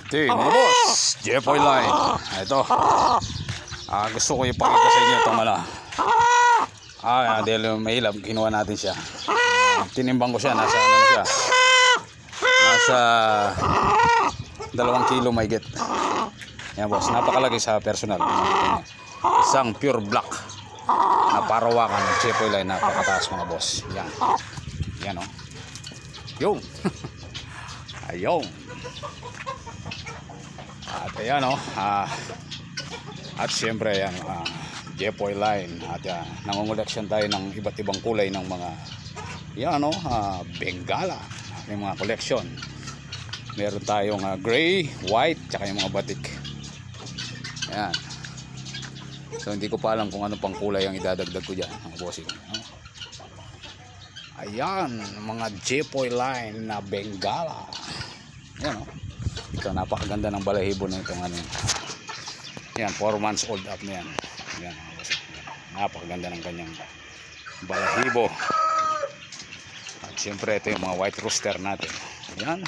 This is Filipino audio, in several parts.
Ito mga boss, Jepoy Line. Ito. Gusto ko ipakita sa inyo itong ano. Dahil may hilab, kinuha natin siya. Tinimbang ko siya, nasa ano na siya. Nasa 2 kilo may get. Yan boss, napakalaki sa personal. Isang pure black na parawakan ng Jepoy Line, napakataas mga boss. Yan. Yan o. Yung. Ayun. At ayan o. At syempre yan. Jepoy Line. At nangungoleksyon tayo ng iba't ibang kulay ng mga yan o. Bengala. Yung mga koleksyon. Meron tayong gray, white, tsaka yung mga batik. Ayan. So hindi ko pa alam kung ano pang kulay ang idadagdag ko dyan, mga bossing. Ayan, mga Jepoy Line na Bengala. Ayan o. Ito, napakaganda ng balahibo na itong ano. Ayan, 4 months old up na yan. Ayan, mga bossing. Napakaganda ng kanyang balahibo. At syempre ito yung mga white rooster natin. Ayan.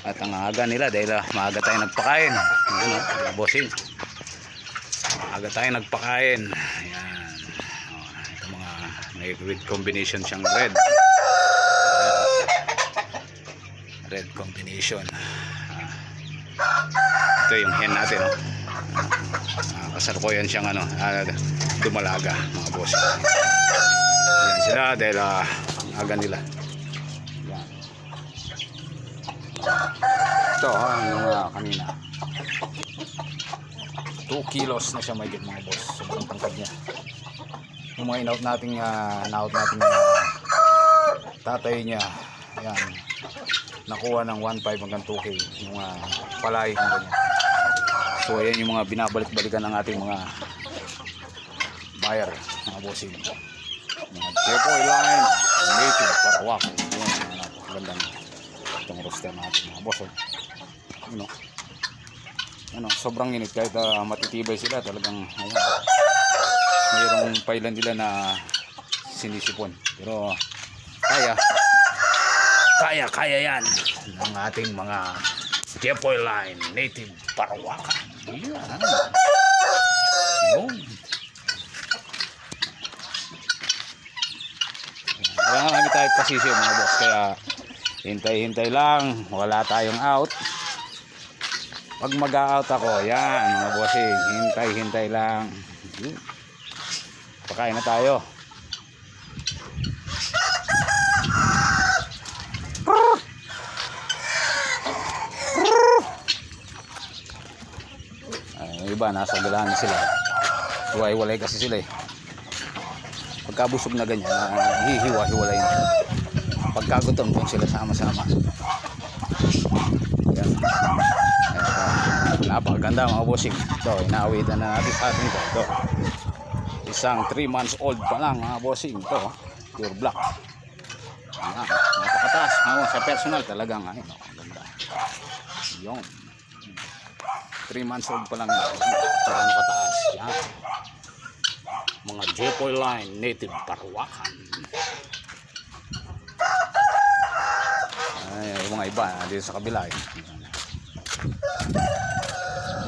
At ang aga nila dahil maaga tayo nagpakain. Ayan o, mga bossing. Maaga tayo nagpakain. Ayan. Ito mga may red combination siyang red. Red combination. Ito yung hen natin. Kasalukuyan siyang ano, dumalaga mga boss. Ayan sila dahil aga nila. Ayan. Ito yung kanina 2 kilos na siya may get mga boss. Sobrang tangkad niya. Yung mga in-out natin tatay niya, ayan, nakuha ng 1.5 hanggang 2K yung palay ng kanya. So ayan yung mga binabalik-balikan ng ating mga buyer, mga bossing. Mga Jepoy Line native parawak. Ayan, napakaganda itong roster natin mga boss. Ano, sobrang init kahit matitibay sila talagang. Ayan, mayroong pailan nila na sinisipon pero kaya yan ng ating mga Jepoy Line native parawakan. Yan. Yun. Marami tayo pasisyo mga boss, kaya hintay-hintay lang, wala tayong out. Pag mag-out ako, yan mga bossing, hintay-hintay lang. Pakain na tayo. Ay, iba nasa galahan sila. Hiwa-hiwalay kasi sila eh. Pagkabusog na ganyan, hihiwa-hiwalay na. Pagkagutom doon sila sama-sama. Yan. Napakaganda mga bossing. Ito, inaawitan na natin sa atin ito. Isang 3 months old pa lang mga bossing. Ito, pure black. Ayan, napakataas. Sa personal talagang ayun, ganda. Yun. 3 months old pa lang. Parang napataas. Yan. Mga Jepoy Line native parawakan. Ay, yung mga iba dito sa kabila eh.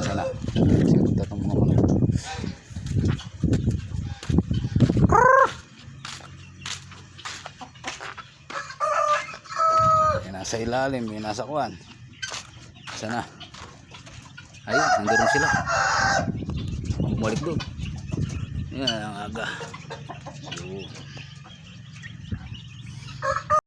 Sana sinunta itong mga manok. Yan, nasa ilalim, yan nasa kuwan. Sana ayun, nandoon sila. Bumalik doon. Yan ang aga.